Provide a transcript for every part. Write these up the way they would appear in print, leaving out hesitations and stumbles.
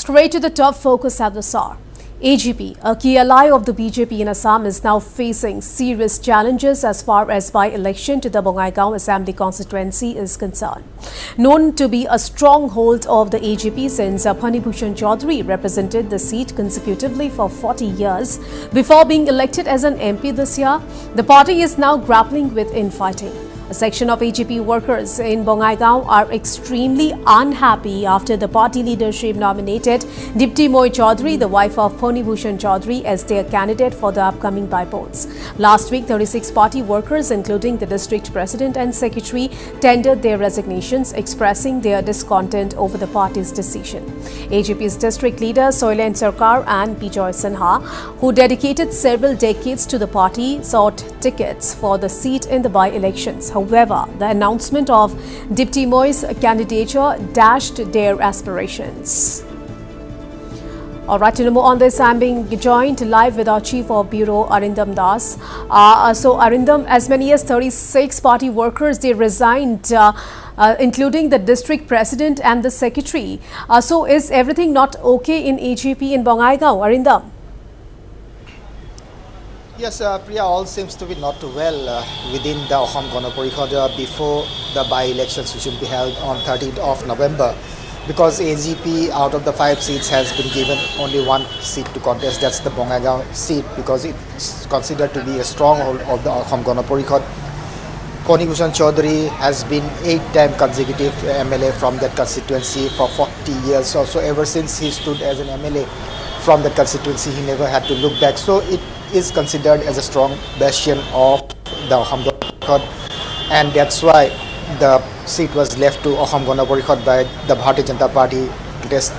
Straight to the top focus at this hour. AGP, a key ally of the BJP in Assam, is now facing serious challenges as far as by-election to the Bongaigaon Assembly constituency is concerned. Known to be a stronghold of the AGP since Phani Bhushan Chaudhary represented the seat consecutively for 40 years before being elected as an MP this year, the party is now grappling with infighting. A section of AGP workers in Bongaigaon are extremely unhappy after the party leadership nominated Dipti Moi Chaudhary, the wife of Phani Bhushan Chaudhary, as their candidate for the upcoming by-polls. Last week, 36 party workers, including the district president and secretary, tendered their resignations, expressing their discontent over the party's decision. AGP's district leader Soilen Sarkar and Bijoy Sinha, who dedicated several decades to the party, sought tickets for the seat in the by-elections. However, the announcement of Dipti Moi's candidature dashed their aspirations. All right, to know more on this, I'm being joined live with our Chief of Bureau, Arindam Das. So, Arindam, as many as 36 party workers, they resigned, including the district president and the secretary. So, is everything not okay in AGP in Bongaigaon, Arindam? Yes, Priya, all seems to be not well within the Ahom Gana Parishad before the by-elections which will be held on 13th of November. Because AGP, out of the 5 seats, has been given only 1 seat to contest. That's the Bongaigaon seat, because it's considered to be a stronghold of the Ahom Gana Parishad. Phani Bhushan Chaudhary has been 8-time consecutive MLA from that constituency for 40 years. So ever since he stood as an MLA from that constituency, he never had to look back. So it is considered as a strong bastion of the Ahom Gana Parishad, and that's why the seat was left to Ahom Gana Parishad by the Bharatiya Janata Party contest.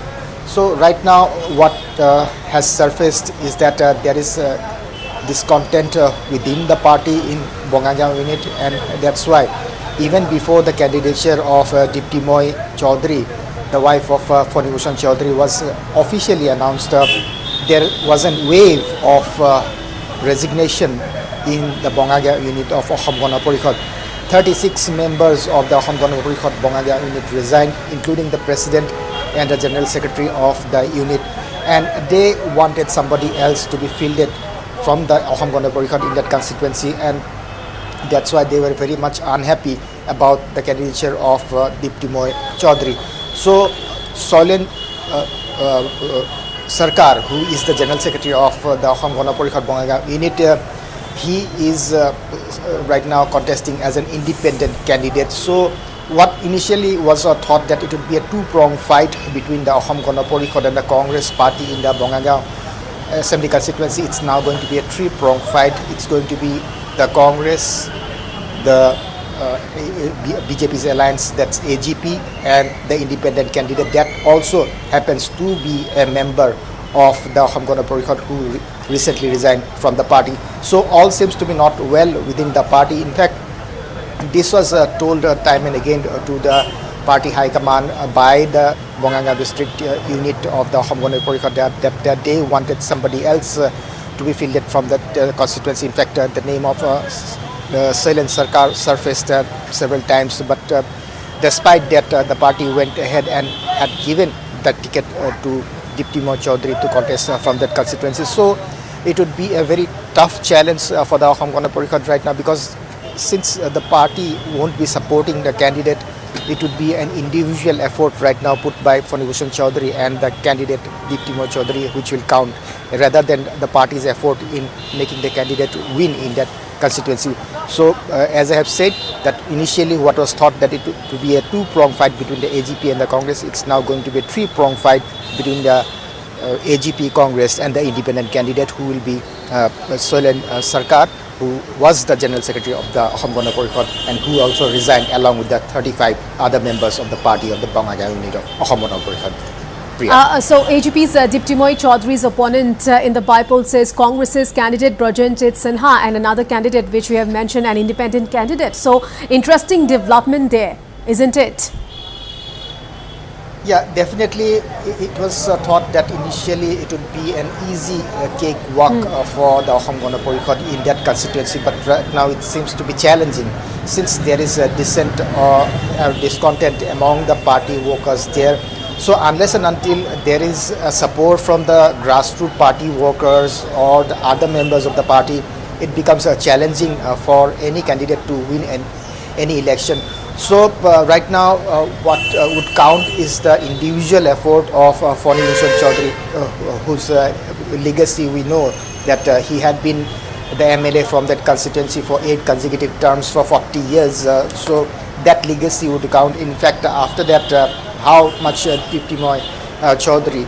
So right now what has surfaced is that there is discontent within the party in Bongaigaon unit, and that's why even before the candidature of Dipti Moi Chaudhary, the wife of Phani Bhushan Chaudhary, was officially announced, there was a wave of resignation in the Bongaigaon unit of Ahom Gana Parishad. 36 members of the Ahom Gana Parishad Bongaigaon unit resigned, including the president and the general secretary of the unit, and they wanted somebody else to be fielded from the Ahom Gana Parishad in that constituency, and that's why they were very much unhappy about the candidature of Dipti Moi Chaudhary. So Soilen Sarkar, who is the General Secretary of the Ahom Gana Parishad Bongaigaon unit, he is right now contesting as an independent candidate. So what initially was a thought that it would be a 2-pronged fight between the Ahom Gana Parishad and the Congress party in the Bongaigaon Assembly constituency, it's now going to be a 3-pronged fight. It's going to be the Congress, the BJP's alliance, that's AGP, and the independent candidate that also happens to be a member of the Ahom Gana Parishad who recently resigned from the party. So all seems to be not well within the party. In fact, this was told time and again to the party high command by the Bongaigaon district unit of the Ahom Gana Parishad that they wanted somebody else to be fielded from that constituency. In fact, the name of Soilen Sarkar surfaced several times, but despite that, the party went ahead and had given the ticket to Dipti Moi Chaudhary to contest from that constituency. So it would be a very tough challenge for the Ahom Gana Parishad right now, because since the party won't be supporting the candidate, it would be an individual effort right now put by Phani Bhushan Chaudhary and the candidate Dipti Moi Chaudhary, which will count, rather than the party's effort in making the candidate win in that constituency. So as I have said, that initially what was thought that it would be a 2-pronged fight between the AGP and the Congress, it's now going to be a 3-pronged fight between the AGP, Congress, and the independent candidate, who will be Soilen Sarkar, who was the General Secretary of the Ahom Gana Parishad and who also resigned along with the 35 other members of the party of the Bongaigaon unit of Ahom Gana Parishad. So AGP's Dipti Moi Chaudhary's opponent in the by-poll says Congress's candidate Brajenjit Sinha and another candidate which we have mentioned, an independent candidate. So interesting development there, isn't it? Yeah, definitely. It was thought that initially it would be an easy cakewalk for the Ahom Gana Parishad in that constituency, but right now it seems to be challenging, since there is a dissent or discontent among the party workers there. So unless and until there is support from the grassroots party workers or the other members of the party, it becomes challenging for any candidate to win any election. So right now what would count is the individual effort of Fani Bhushan Chaudhary, whose legacy we know that he had been the MLA from that constituency for 8 consecutive terms for 40 years. So that legacy would count. In fact, after that, how much Diptimoy Chaudhary,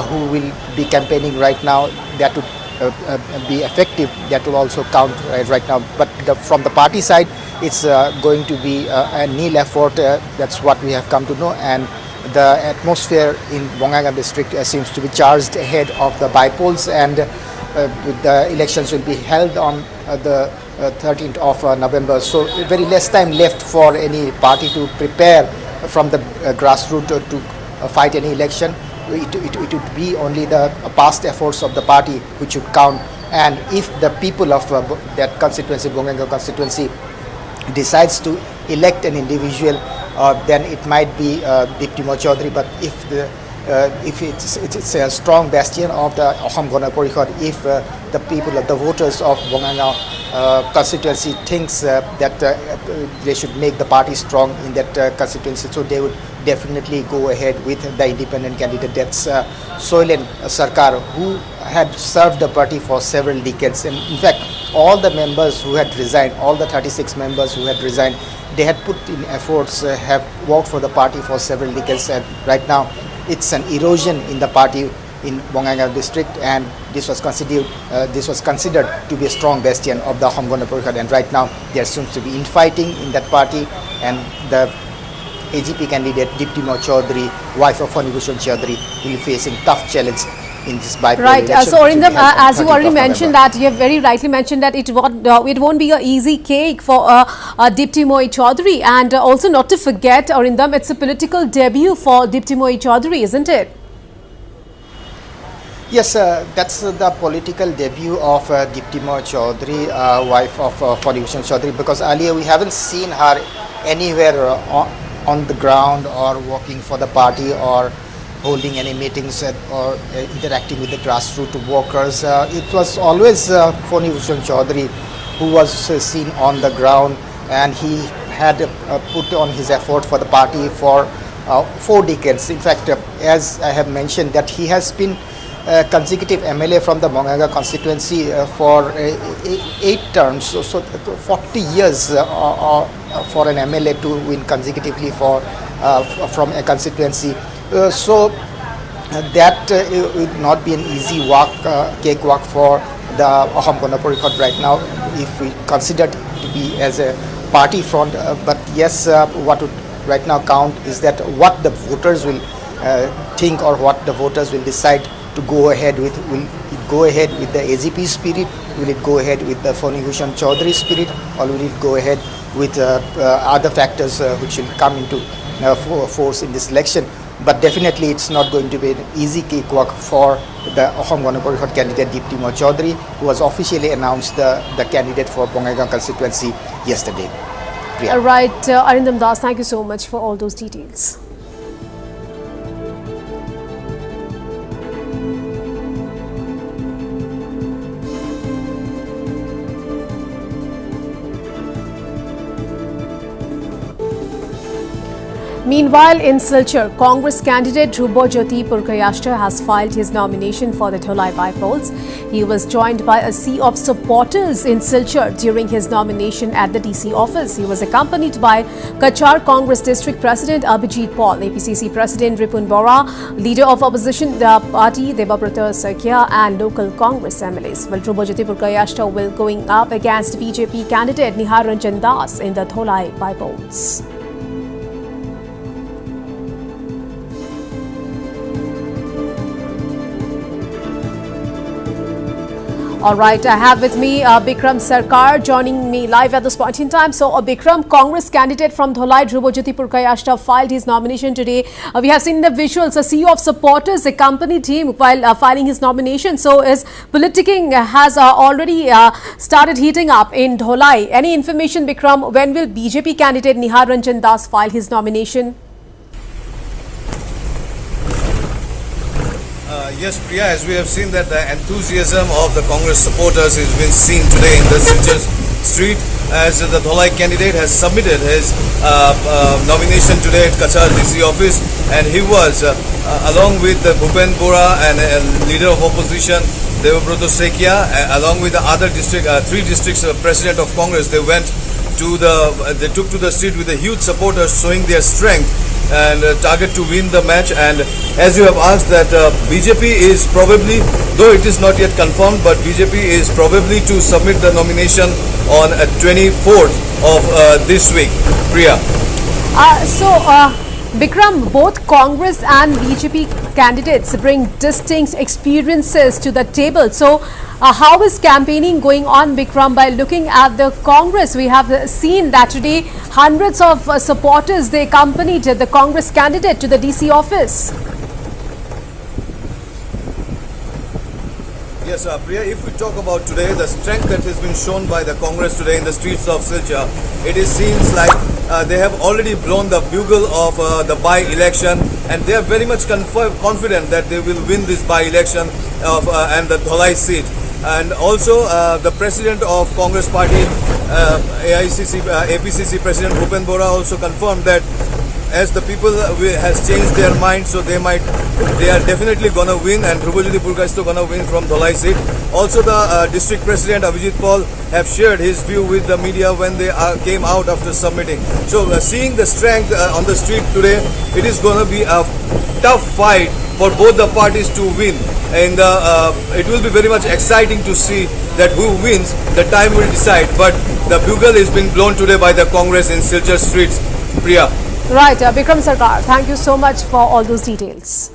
who will be campaigning right now, that would be effective, that will also count right now. But from the party side, it's going to be a nil effort. That's what we have come to know. And the atmosphere in Bongaigaon district seems to be charged ahead of the by-polls, and the elections will be held on the 13th of November. So very less time left for any party to prepare from the grassroots to fight any election. It would be only the past efforts of the party which would count. And if the people of that constituency, Bongaigaon constituency, decides to elect an individual, then it might be Diptimoy Chaudhary. But if it's a strong bastion of the Ahom Gana Porikhod, if the people of the voters of Bongaigaon constituency thinks that they should make the party strong in that constituency, so they would definitely go ahead with the independent candidate. That's Soilen Sarkar, who had served the party for several decades. And in fact, all the members who had resigned, all the 36 members who had resigned, they had put in efforts, have worked for the party for several decades, and right now it's an erosion in the party in Bongaigaon district, and this was considered to be a strong bastion of the Ahom Gana Porikhod. And right now there seems to be infighting in that party, and the AGP candidate Diptimoy Chaudhary, wife of Fani Bhushan Chaudhary, will be facing tough challenge in this by-poll election. Right. So Arindam, as you already mentioned that, you have very rightly mentioned that it won't be an easy cake for Diptimoy Chaudhary, and also not to forget, Arindam, it's a political debut for Diptimoy Chaudhary, isn't it? Yes, that's the political debut of Diptimoy Chaudhary, wife of Fani Bhushan Chaudhary, because earlier we haven't seen her anywhere on the ground or working for the party or holding any meetings or interacting with the grassroots workers. It was always Fani Bhushan Chaudhary who was seen on the ground, and he had put on his effort for the party for 4 decades. In fact, as I have mentioned, that he has been consecutive MLA from the Bongaigaon constituency for 8 terms, so 40 years for an MLA to win consecutively from a constituency. So that would not be an easy cakewalk for the Ahom Gana Porikhod right now, if we consider it to be as a party front. But yes, what would right now count is that what the voters will think, or what the voters will decide to go ahead with. Will it go ahead with the AGP spirit? Will it go ahead with the Fani Bhushan Chaudhary spirit? Or will it go ahead with other factors which will come into force in this election? But definitely it's not going to be an easy cakewalk for the Ahom Gana Porikhod candidate Diptimoy Chaudhary, who was officially announced the candidate for Bongaigaon constituency yesterday. Priya. Right, Arindam Das, thank you so much for all those details. Meanwhile, in Silchar, Congress candidate Dhrubajyoti Purkayastha has filed his nomination for the Dholai by-polls. He was joined by a sea of supporters in Silchar during his nomination at the DC office. He was accompanied by Kachar Congress District President Abhijit Paul, APCC President Ripun Bora, Leader of Opposition Party Debabrata Sarkia, and local Congress MLAs. Well, Dhrubajyoti Purkayastha will going up against BJP candidate Nihar Ranjan Das in the Dholai by-polls. All right, I have with me Bikram Sarkar joining me live at this point in time. So, Bikram, Congress candidate from Dholai, Dhrubajyoti Purkayastha, filed his nomination today. We have seen in the visuals a sea of supporters accompanied him while filing his nomination. So, his politicking has already started heating up in Dholai. Any information, Bikram, when will BJP candidate Nihar Ranjan Das file his nomination? Yes, Priya, as we have seen that the enthusiasm of the Congress supporters has been seen today in the Silchar street as the Dholai candidate has submitted his nomination today at Kachar DC office, and he was along with Bhupen Bora and leader of opposition Devabroto Sekia, along with the other district, three districts president of Congress. They went to they took to the street with a huge supporters showing their strength and target to win the match. And as you have asked that BJP is probably, though it is not yet confirmed, but BJP is probably to submit the nomination on 24th of this week. Priya. Bikram, both Congress and BJP candidates bring distinct experiences to the table. So, how is campaigning going on, Bikram? By looking at the Congress, we have seen that today hundreds of supporters, they accompanied the Congress candidate to the DC office. Yes, Priya, if we talk about today, the strength that has been shown by the Congress today in the streets of Silchar, it seems like they have already blown the bugle of the by-election, and they are very much confident that they will win this by-election and the Dholai seat. And also the president of Congress party, APCC President Bhupen Bora also confirmed that as the people has changed their mind, so they are definitely gonna win, and Dhrubajyoti Purkar is still gonna win from Dholai seat. Also, the district president Abhijit Paul have shared his view with the media when they came out after submitting. So, seeing the strength on the street today, it is gonna be a tough fight for both the parties to win, and it will be very much exciting to see that who wins. The time will decide, but the bugle is being blown today by the Congress in Silchar streets. Priya. Right, Bikram Sarkar, thank you so much for all those details.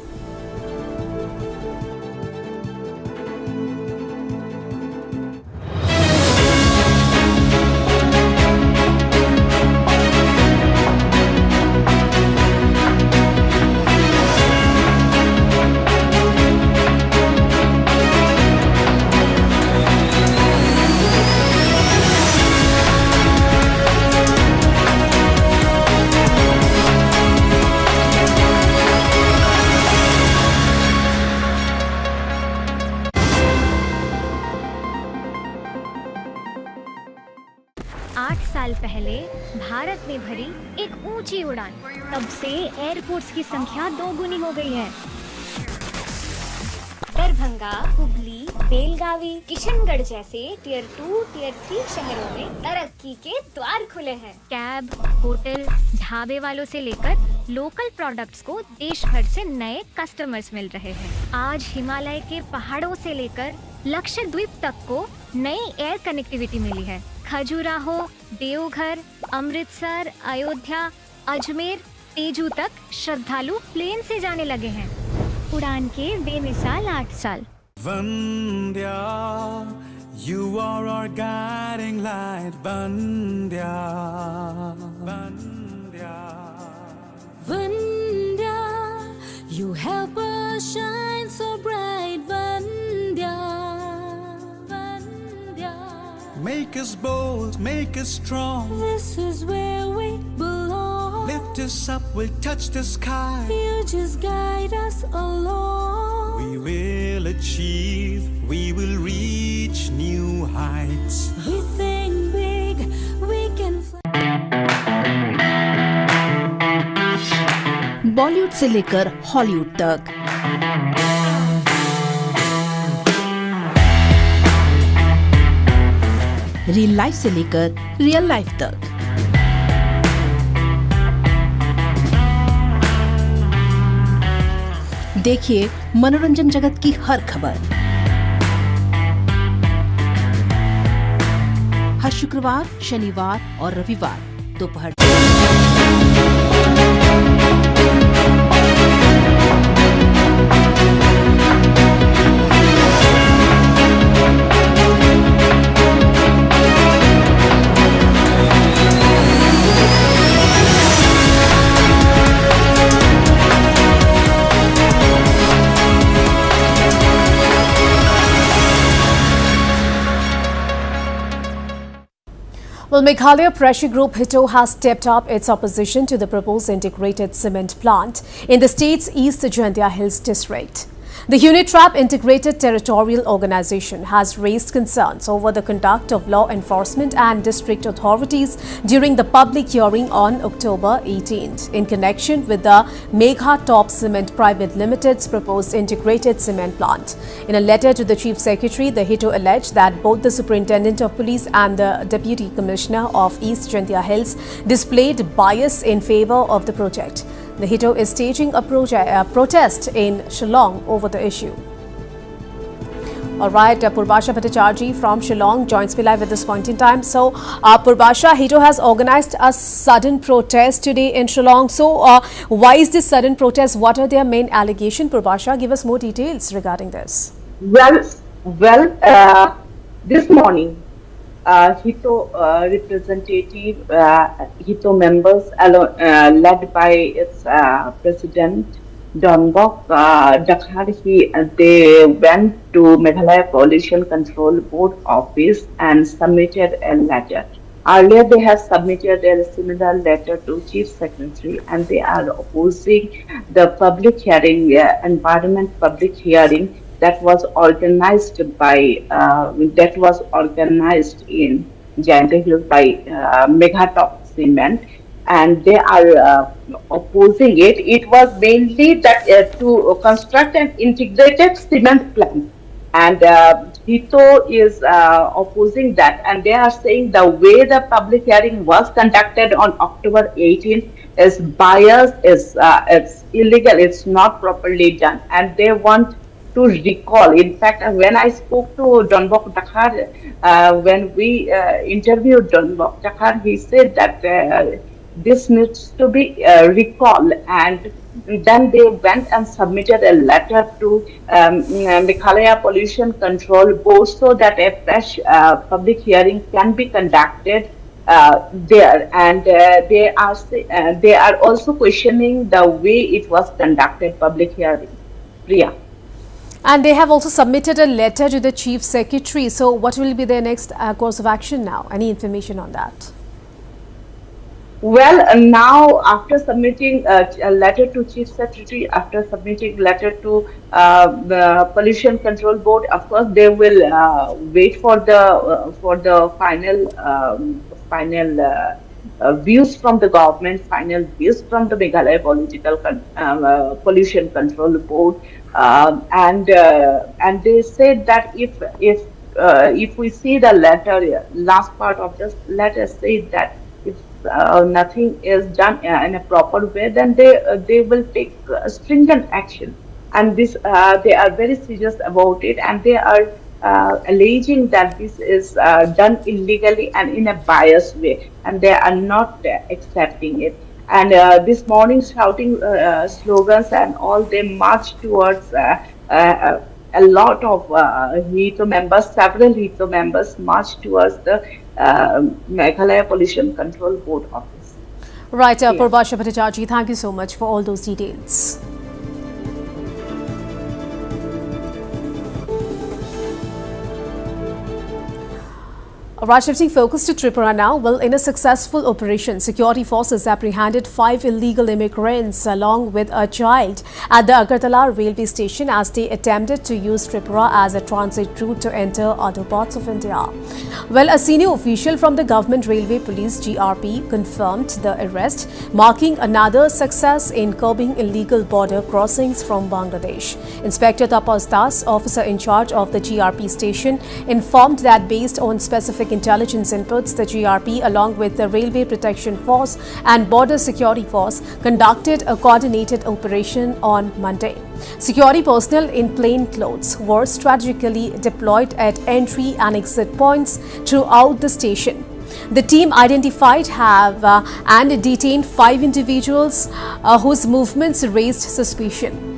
साल पहले भारत ने भरी एक ऊंची उड़ान, तब से airports की संख्या दोगुनी हो गई है। दरभंगा, हुबली, बेलगावी, किशनगढ़ जैसे टियर 2, टियर 3 शहरों में तरक्की के द्वार खुले हैं। कैब, होटल, ढाबे वालों से लेकर लोकल प्रोडक्ट्स को देश भर से नए कस्टमर्स मिल रहे हैं। आज हिमालय के पहाड़ों से लेकर लक्षद्वीप तक को नई एयर कनेक्टिविटी मिली है। खजुराहो, देवघर, अमृतसर, अयोध्या, अजमेर, तेजू तक श्रद्धालु प्लेन से जाने लगे हैं। उड़ान के बेमिसाल 8 साल। Vandya, you are our guiding light. Vandya, Vandya, Vandya, you help us shine so bright. Vandya, Vandya, make us bold, make us strong. this is where we belong. Lift us up, we'll touch the sky. You just guide us along. We will achieve, we will reach new heights. We think big, we can fly. Bollywood से लेकर Hollywood तक real life से लेकर real life तक देखिए मनोरंजन जगत की हर खबर हर शुक्रवार, शनिवार और रविवार दोपहर। Well, Meghalaya Pressure Group Hito has stepped up its opposition to the proposed integrated cement plant in the state's East Jaintia Hills district. The UNITRAP Integrated Territorial Organization has raised concerns over the conduct of law enforcement and district authorities during the public hearing on October 18th in connection with the Megha Top Cement Private Limited's proposed integrated cement plant. In a letter to the Chief Secretary, the HITO alleged that both the Superintendent of Police and the Deputy Commissioner of East Jaintia Hills displayed bias in favor of the project. The HITO is staging a protest in Shillong over the issue. All right, Purbasha Bhattacharjee from Shillong joins me live at this point in time. So, Purbasha, HITO has organized a sudden protest today in Shillong. So, why is this sudden protest? What are their main allegations? Purbasha, give us more details regarding this. Well, this morning, HITO representative, HITO members led by its president, Donbok Dakhar, they went to Meghalaya Pollution Control Board office and submitted a letter. Earlier, they have submitted a similar letter to Chief Secretary, and they are opposing the public hearing, environment public hearing that was organized in Jaintia Hills by Megha Top Cement, and they are opposing it. It was mainly that to construct an integrated cement plant, and HITO is opposing that, and they are saying the way the public hearing was conducted on October 18th is biased, it's illegal, it's not properly done, and they want to recall. In fact, when I spoke to Donbok Dakhar, when we interviewed Donbok Dakhar, he said that this needs to be recalled, and then they went and submitted a letter to Meghalaya Pollution Control Board so that a fresh public hearing can be conducted there, and they are also questioning the way it was conducted, public hearing. Priya. And they have also submitted a letter to the Chief Secretary. So, what will be their next course of action now? Any information on that? Well, now after submitting a letter to Chief Secretary, after submitting letter to the Pollution Control Board, of course they will wait for the final views from the government, final views from the Meghalaya Pollution Control Board, and they said that if we see the letter, last part of this letter said that if nothing is done in a proper way, then they will take stringent action, and this they are very serious about it, and they are alleging that this is done illegally and in a biased way, and they are not accepting it. And this morning, shouting slogans and all, they marched towards a lot of HITO members, several HITO members marched towards the Meghalaya Pollution Control Board office. Right, Purbasha Bhattacharjee, thank you so much for all those details. Right, shifting focus to Tripura now. Well, in a successful operation, security forces apprehended 5 illegal immigrants along with a child at the Agartala railway station as they attempted to use Tripura as a transit route to enter other parts of India. Well, a senior official from the Government Railway Police GRP confirmed the arrest, marking another success in curbing illegal border crossings from Bangladesh. Inspector Tapas Das, officer in charge of the GRP station, informed that based on specific intelligence inputs, the GRP along with the Railway Protection Force and Border Security Force conducted a coordinated operation on Monday. Security personnel in plain clothes were strategically deployed at entry and exit points throughout the station. The team identified and detained 5 individuals whose movements raised suspicion.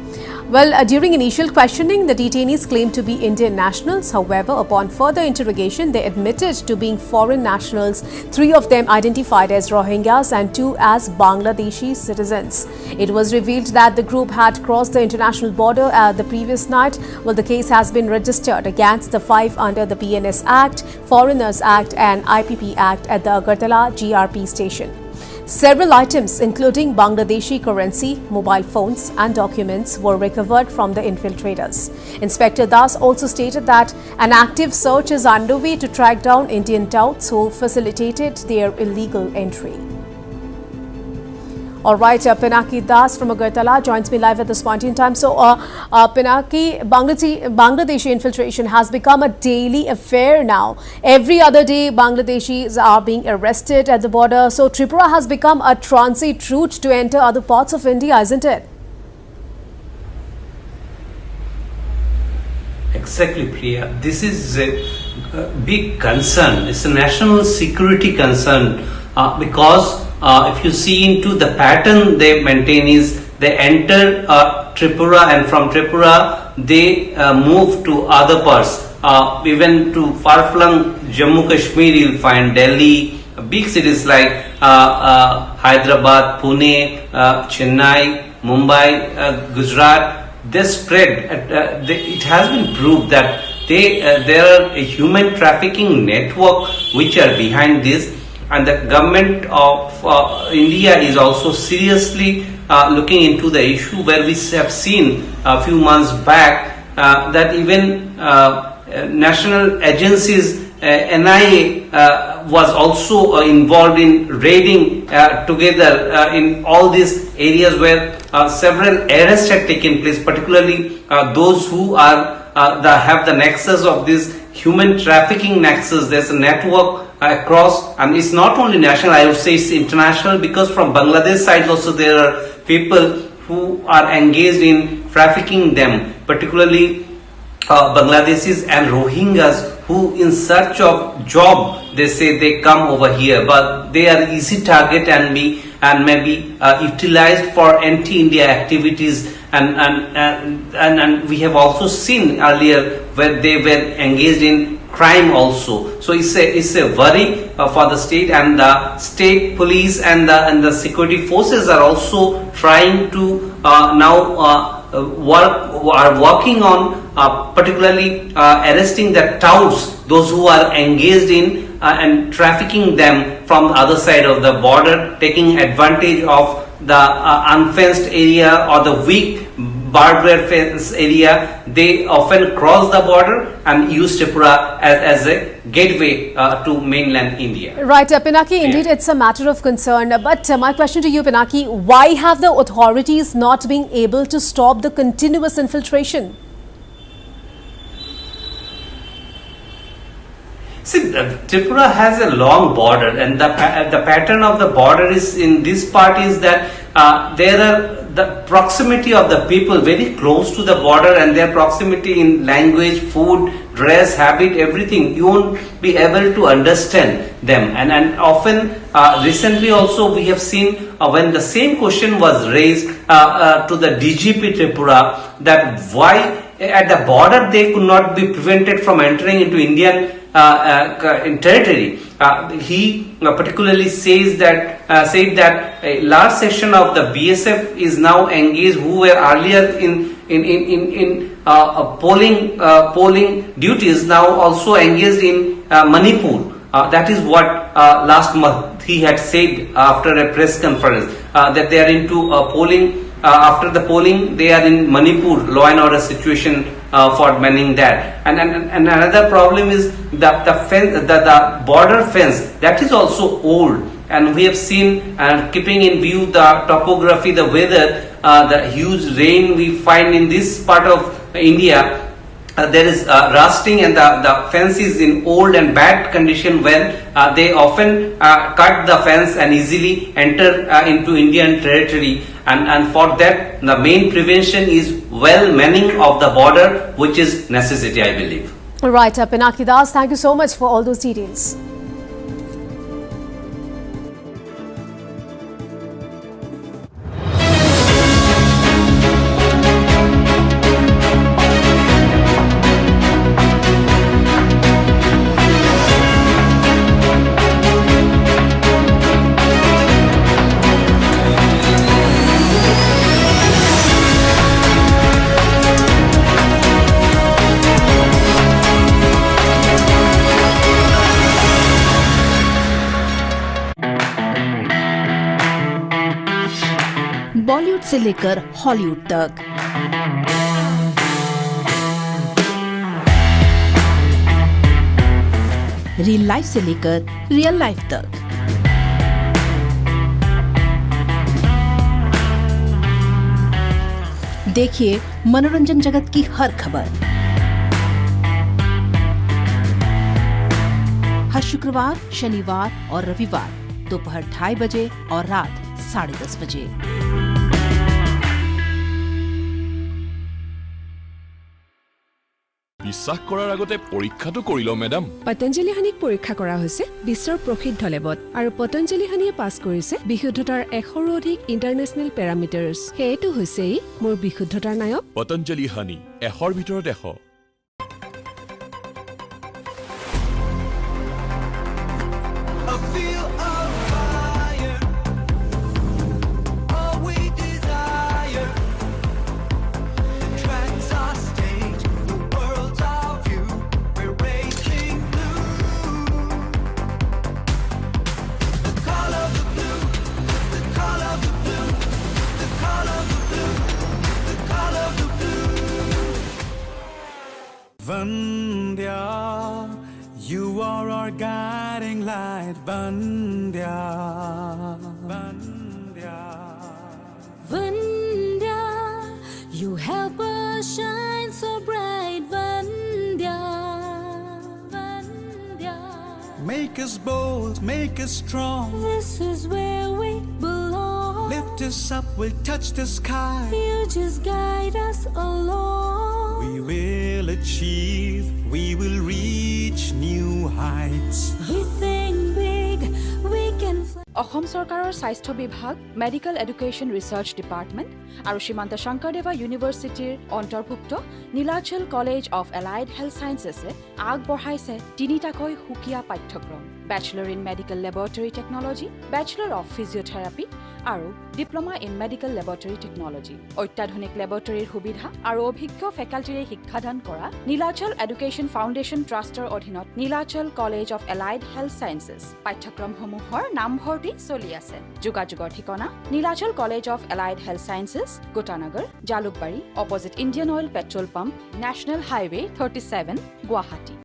Well, during initial questioning, the detainees claimed to be Indian nationals. However, upon further interrogation, they admitted to being foreign nationals, 3 of them identified as Rohingyas and 2 as Bangladeshi citizens. It was revealed that the group had crossed the international border the previous night. Well, the case has been registered against the 5 under the BNS Act, Foreigners Act and IPP Act at the Agartala GRP station. Several items, including Bangladeshi currency, mobile phones and documents, were recovered from the infiltrators. Inspector Das also stated that an active search is underway to track down Indian touts who facilitated their illegal entry. All right, Pinaki Das from Agartala joins me live at this point in time. So, Pinaki, Bangladeshi infiltration has become a daily affair now. Every other day, Bangladeshis are being arrested at the border. So, Tripura has become a transit route to enter other parts of India, isn't it? Exactly, Priya. This is a big concern. It's a national security concern because if you see into the pattern they maintain is they enter Tripura, and from Tripura they move to other parts, even to far-flung Jammu Kashmir. You'll find Delhi, big cities like Hyderabad, Pune, Chennai, Mumbai, Gujarat. They spread. It has been proved that there are a human trafficking network which are behind this. And the government of India is also seriously looking into the issue, where we have seen a few months back that even national agencies, NIA was also involved in raiding together in all these areas where several arrests had taken place, particularly those who are have the nexus of this human trafficking nexus. There's a network across, and it's not only national, I would say it's international, because from Bangladesh side also there are people who are engaged in trafficking them, particularly Bangladeshis and Rohingyas, who in search of job, they say they come over here, but they are easy target and may be utilized for anti-India activities, and we have also seen earlier where they were engaged in crime also. So it's a worry for the state, and the state police and the security forces are also trying to now working on particularly arresting the touts, those who are engaged in and trafficking them from the other side of the border, taking advantage of the unfenced area or the weak barbed wire fence area. They often cross the border and use Tripura as a gateway to mainland India. Right, Pinaki, indeed it's a matter of concern. But my question to you, Pinaki, why have the authorities not been able to stop the continuous infiltration? See, Tripura has a long border, and the pattern of the border is in this part is that there are the proximity of the people very close to the border, and their proximity in language, food, dress, habit, everything, you won't be able to understand them. And often recently also we have seen when the same question was raised to the DGP Tripura, that why at the border they could not be prevented from entering into Indian in territory. He particularly said that a large section of the BSF is now engaged, who were earlier in polling duties, now also engaged in Manipur. That is what last month he had said after a press conference, that they are into polling. After the polling, they are in Manipur, law and order situation for manning that. And another problem is the border fence, that is also old. And we have seen, keeping in view the topography, the weather, the huge rain we find in this part of India, there is rusting, and the fence is in old and bad condition, when they often cut the fence and easily enter into Indian territory. And for that, the main prevention is well manning of the border, which is necessity, I believe. Right, Pinaki Das, thank you so much for all those details. Bollywood से लेकर Hollywood तक। Real life से लेकर real life तक। देखिए मनोरंजन जगत की हर खबर हर शुक्रवार, शनिवार और रविवार दोपहर 2:30 बजे और रात 10:30 बजे। বিশ্বাস কৰাৰ আগতে পৰীক্ষাটো কৰি লওঁ মেডাম। পতঞ্জলি হানিক পৰীক্ষা কৰা হৈছে বিশ্বৰ প্ৰসিদ্ধ লেবত আৰু পতঞ্জলি হানিয়ে পাছ কৰিছে বিশুদ্ধতাৰ 100ৰো অধিক ইণ্টাৰনেশ্যনেল পেৰামিটাৰ্ছ। সেইটো হৈছে মোৰ বিশুদ্ধতাৰ নায়ক পতঞ্জলি হানি 100ৰ ভিতৰত 100। Vandya, you are our guiding light. Vandya, Vandya, Vandya, you help us shine so bright. Vandya, Vandya, make us bold, make us strong. this is where we belong. Lift us up, we'll touch the sky. You just guide us along. We will achieve, we will reach new heights. We think big, we can fly. অসম চৰকাৰৰ স্বাস্থ্য বিভাগ, medical education research department আৰু শ্ৰীমন্ত শংকৰদেৱা ইউনিভাৰ্চিটিৰ অন্তৰ্ভুক্ত Nilachal college of allied health ছায়েন্সেছে আগবঢ়াইছে 3টাকৈ সুকীয়া পাঠ্যক্ৰম। Bachelor in medical laboratory technology, bachelor of physiotherapy আৰু diploma in medical laboratory technology. অত্যাধুনিক লেবৰেটৰীৰ সুবিধা আৰু অভিজ্ঞ ফেকাল্টিৰে শিক্ষাদান কৰা নীলাচল এডুকেশ্যন ফাউণ্ডেশ্যন ট্ৰাষ্টৰ অধীনত Nilachal college of allied health sciences পাঠ্যক্ৰমসমূহৰ নামভৰ্তি চলি আছে। যোগাযোগৰ ঠিকনা Nilachal college of allied health sciences, Gotanagar, Jalukbari, opposite Indian Oil petrol pump, national highway 37, Guwahati.